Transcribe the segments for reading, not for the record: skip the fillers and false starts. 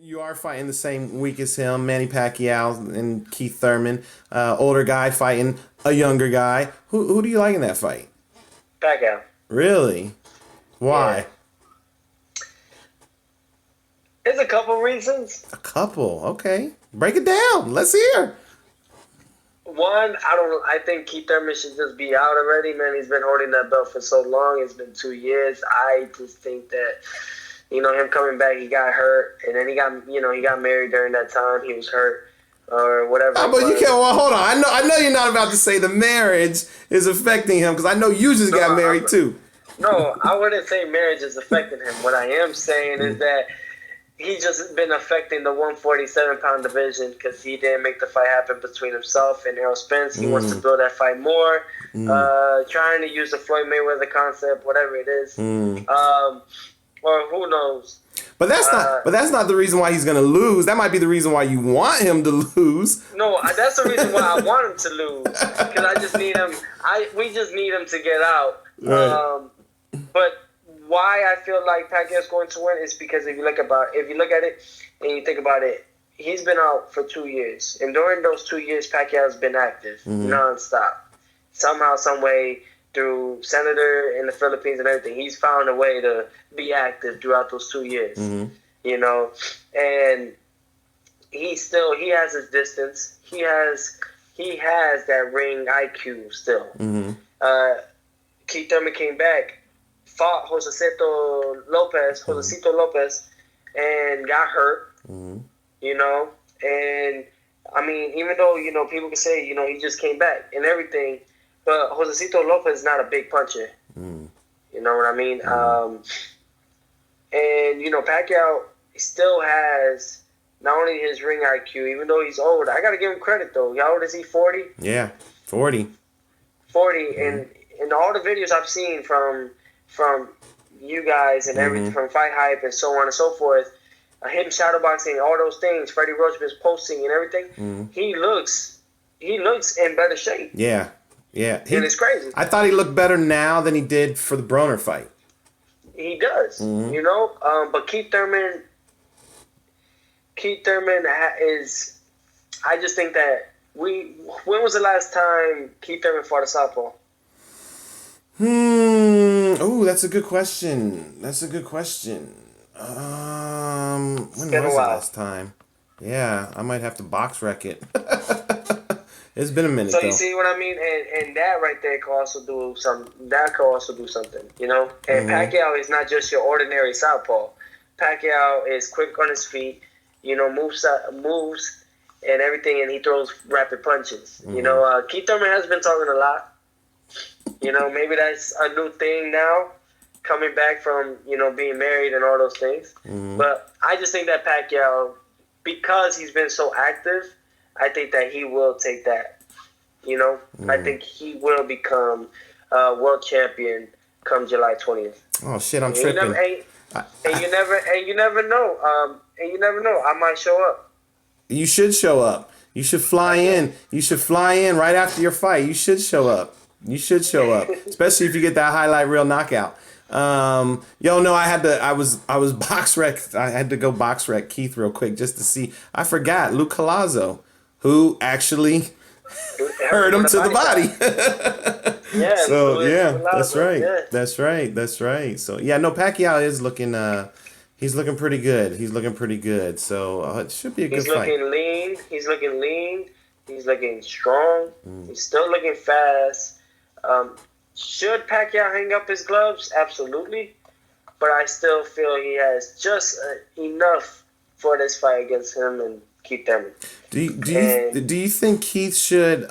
You are fighting the same week as him, Manny Pacquiao and Keith Thurman. Older guy fighting a younger guy. Who do you like in that fight? Pacquiao. Really? Why? Yeah. There's a couple reasons. A couple. Okay. Break it down. Let's hear. One, I think Keith Thurman should just be out already, man. He's been holding that belt for so long. It's been 2 years. I just think that, him coming back, he got hurt, and then he got married during that time. He was hurt or whatever. Oh, but you can't. Well, hold on. I know you're not about to say the marriage is affecting him because I know you just got married too. No, I wouldn't say marriage is affecting him. What I am saying is that he's just been affecting the 147-pound division because he didn't make the fight happen between himself and Errol Spence. He wants to build that fight more, trying to use the Floyd Mayweather concept, whatever it is. Or who knows? But that's not the reason why he's gonna lose. That might be the reason why you want him to lose. No, that's the reason why I want him to lose because I just need him. We just need him to get out. Right. But why I feel like Pacquiao's going to win is because if you look at it and you think about it, he's been out for 2 years, and during those 2 years, Pacquiao's been active nonstop. Somehow, some way, through Senator in the Philippines and everything, he's found a way to be active throughout those 2 years. And he has his distance. He has that ring IQ still. Keith Thurman came back, fought Josecito Lopez, and got hurt. And I mean, even though people can say he just came back and everything, but Josecito Lopez is not a big puncher. You know what I mean? Pacquiao still has not only his ring IQ, even though he's old. I got to give him credit, though. How old is he? 40? Yeah, 40. 40. And in all the videos I've seen from you guys and everything, from FightHype and so on and so forth, him shadowboxing, all those things, Freddie Roach was posting and everything, he looks in better shape. Yeah. And it's crazy. I thought he looked better now than he did for the Broner fight. He does, but Keith Thurman is. I just think that when was the last time Keith Thurman fought a southpaw? Oh, that's a good question. When was the last time? Yeah, I might have to box wreck it. It's been a minute. So you see what I mean, and that right there could also do something. And Pacquiao is not just your ordinary southpaw. Pacquiao is quick on his feet. Moves and everything, and he throws rapid punches. Keith Thurman has been talking a lot. Maybe that's a new thing now, coming back from being married and all those things. But I just think that Pacquiao, because he's been so active, I think that he will take that. I think he will become world champion come July 20th. Oh shit, I'm tripping. You never know. I might show up. You should show up. You should fly in. You should fly in right after your fight. You should show up. Especially if you get that highlight reel knockout. I was box wrecked. I had to go box wreck Keith real quick just to see. I forgot Luke Collazo, who actually hurt him to the body. That's right. So Pacquiao is looking. He's looking pretty good. So it should be a good fight. He's looking lean. He's looking strong. He's still looking fast. Should Pacquiao hang up his gloves? Absolutely. But I still feel he has just enough for this fight against him and Keith Thurman. Do you think Keith should?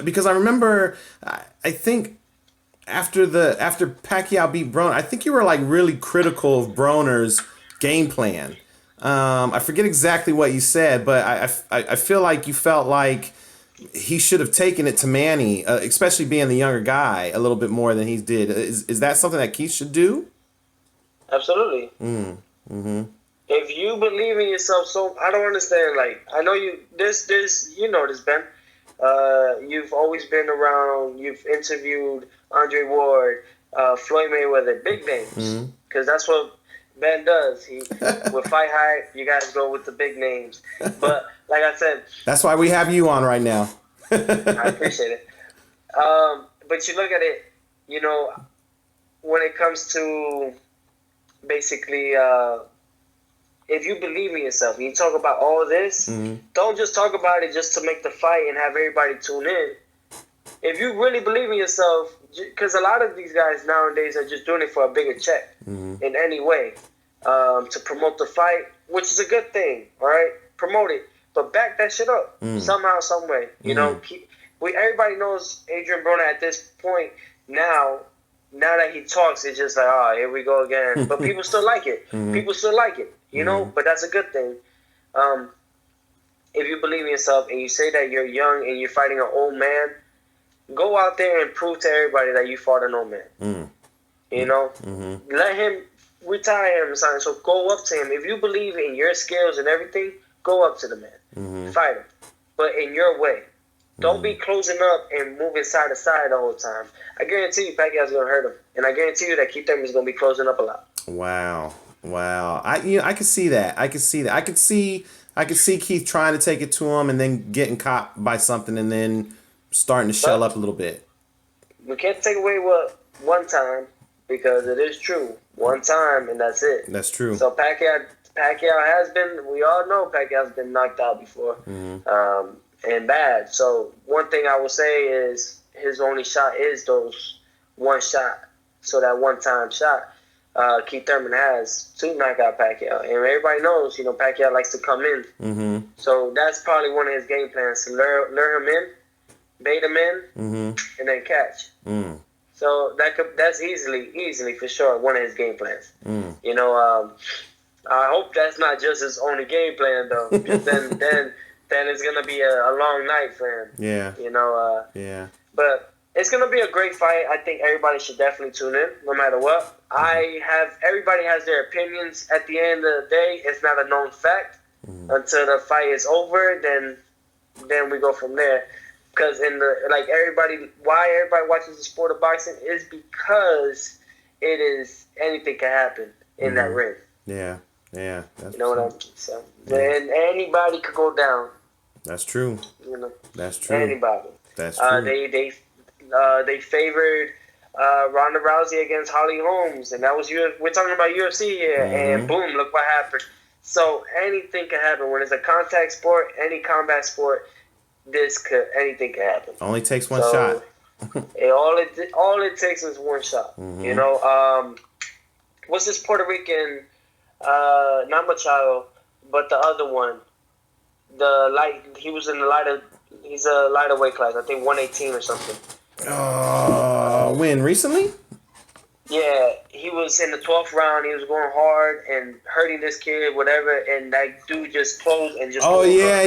Because I remember, I think after Pacquiao beat Broner, I think you were like really critical of Broner's game plan. I forget exactly what you said, but I feel like you felt like he should have taken it to Manny, especially being the younger guy, a little bit more than he did. Is that something that Keith should do? Absolutely. If you believe in yourself, so I don't understand. Like, I know you. This Ben. You've always been around. You've interviewed Andre Ward, Floyd Mayweather, big names, because that's what Ben does. He with FightHype, you guys go with the big names. But like I said, That's why we have you on right now. I appreciate it. But you look at it, you know, when it comes to basically, if you believe in yourself, you talk about all this. Don't just talk about it just to make the fight and have everybody tune in. If you really believe in yourself, because a lot of these guys nowadays are just doing it for a bigger check in any way, to promote the fight, which is a good thing, all right? Promote it, but back that shit up somehow, some way. You know, everybody knows Adrian Broner at this point now. Now that he talks, it's just like, oh, here we go again. But people still like it. People still like it, you know. But that's a good thing. If you believe in yourself and you say that you're young and you're fighting an old man, go out there and prove to everybody that you fought an old man. You know, let him retire him or something. So go up to him. If you believe in your skills and everything, go up to the man, fight him, but in your way. Don't be closing up and moving side to side the whole time. I guarantee you, Pacquiao's gonna hurt him, and I guarantee you that Keith Thurman is gonna be closing up a lot. Wow. I can see that. I can see Keith trying to take it to him and then getting caught by something and then starting to shell up a little bit. We can't take away what one time, because it is true. One time and that's it. That's true. So Pacquiao has been. We all know Pacquiao's been knocked out before. And bad. So one thing I will say is his only shot is those one shot. So that one time shot, Keith Thurman has to knock out Pacquiao. And everybody knows, you know, Pacquiao likes to come in. So that's probably one of his game plans, to lure him in, bait him in, and then catch. So that's easily for sure one of his game plans. You know, I hope that's not just his only game plan though, because then it's gonna be a long night for him. Yeah. You know. Yeah. But it's gonna be a great fight. I think everybody should definitely tune in, no matter what. Everybody has their opinions. At the end of the day, it's not a known fact until the fight is over. Then we go from there. Because why everybody watches the sport of boxing is because anything can happen in that ring. Yeah. Yeah. You know what I mean? So then anybody could go down. That's true. You know, that's true. Anybody. That's true. They favored Ronda Rousey against Holly Holmes, and that was we're talking about UFC here, and boom, look what happened. So anything can happen when it's a contact sport, any combat sport. Anything can happen. Only takes one shot. all it takes is one shot. You know, what's this Puerto Rican? Not Machado, but the other one. He was in the lighter. He's a lighter weight class. I think 118 or something. When recently? Yeah, he was in the 12th round. He was going hard and hurting this kid, whatever. And that dude just closed and just. Oh yeah.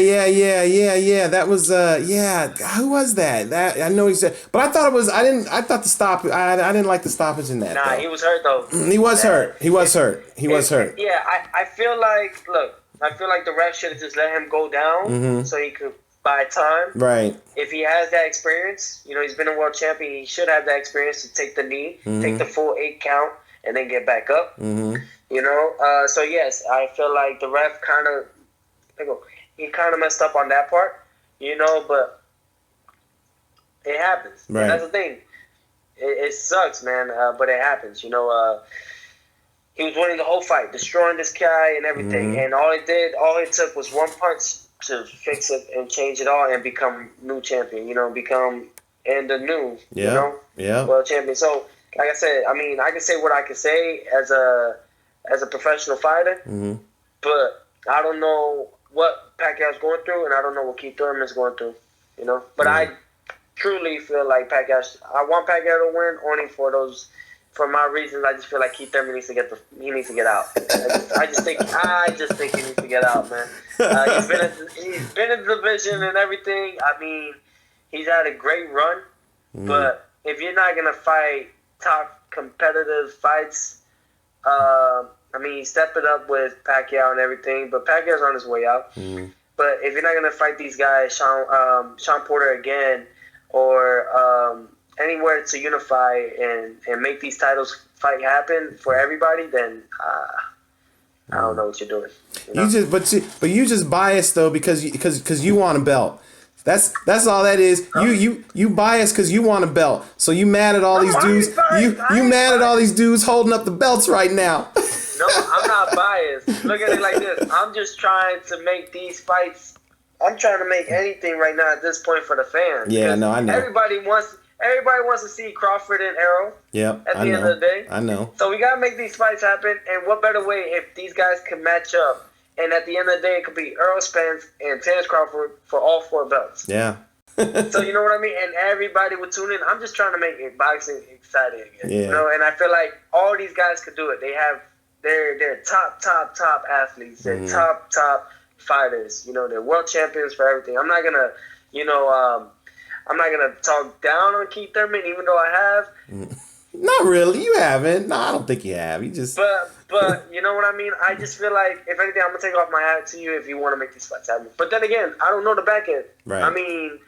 That was Who was that? That I know he said, but I thought it was. I thought the stop. I didn't like the stoppage in that. Nah, though. He was hurt though. He was hurt. He was hurt. Yeah, I feel like the ref should have just let him go down so he could buy time. Right. If he has that experience, you know, he's been a world champion, he should have that experience to take the knee, take the full 8 count, and then get back up. You know? So, yes, I feel like the ref kind of messed up on that part, you know, but it happens. Right. And that's the thing. It sucks, man, but it happens, you know. He was winning the whole fight, destroying this guy and everything, and all it took was one punch to fix it and change it all and become new champion, you know, world champion. So, like I said, I mean, I can say what I can say as a professional fighter, but I don't know what Pacquiao's going through, and I don't know what Keith Thurman's going through, you know. But I truly feel like I want Pacquiao to win only for my reasons. I just feel like Keith Thurman needs to get out. I just think he needs to get out, man. He's been in the division and everything. I mean, he's had a great run, but if you're not gonna fight top competitive fights, I mean, step it up with Pacquiao and everything. But Pacquiao's on his way out. But if you're not gonna fight these guys, Sean Porter again, or anywhere to unify and make these titles fight happen for everybody, then I don't know what you're doing. You know? You just biased though because you want a belt. That's all that is. You biased because you want a belt. So you mad at all these dudes. You mad at all these dudes holding up the belts right now. No, I'm not biased. Look at it like this. I'm just trying to make these fights. I'm trying to make anything right now at this point for the fans. Yeah, no, I know. Everybody wants to see Crawford and Errol. Yep, at the end of the day. I know. So we gotta make these fights happen. And what better way if these guys can match up? And at the end of the day, it could be Errol Spence and Terence Crawford for all 4 belts. Yeah. So you know what I mean? And everybody would tune in. I'm just trying to make boxing exciting again. Yeah. You know, and I feel like all these guys could do it. They're top athletes. They're top fighters. You know, they're world champions for everything. I'm not gonna, I'm not gonna talk down on Keith Thurman, even though I have. Not really. You haven't. No, I don't think you have. You just. But you know what I mean? I just feel like, if anything, I'm going to take off my hat to you if you want to make these fights happen. But then again, I don't know the back end. Right. I mean,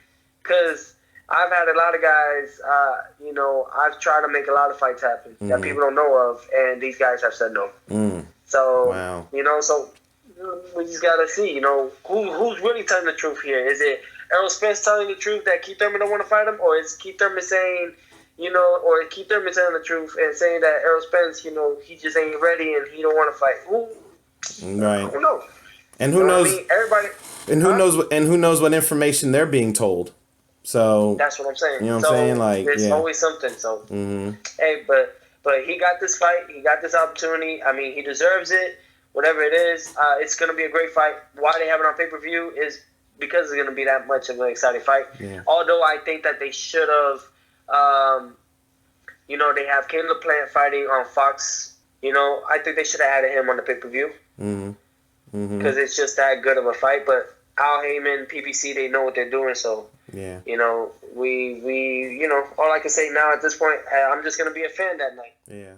because I've had a lot of guys, I've tried to make a lot of fights happen that people don't know of, and these guys have said no. So, wow. So we just got to see, who's really telling the truth here. Is it Errol Spence telling the truth that Keith Thurman don't want to fight him, or is Keith Thurman saying... or Keith Thurman telling the truth and saying that Errol Spence, he just ain't ready and he don't want to fight. Right. Who knows? And who knows? I mean, everybody. And who knows what information they're being told. So that's what I'm saying. You know what I'm saying? Like, there's always something. So hey, but he got this fight. He got this opportunity. I mean, he deserves it. Whatever it is, it's gonna be a great fight. Why they have it on pay-per-view is because it's gonna be that much of an exciting fight. Yeah. Although I think that they should have. They have Caleb Plant fighting on Fox. I think they should have added him on the pay-per-view. Because it's just that good of a fight. But Al Heyman, PBC, they know what they're doing. So, yeah. we all I can say now at this point, I'm just going to be a fan that night. Yeah.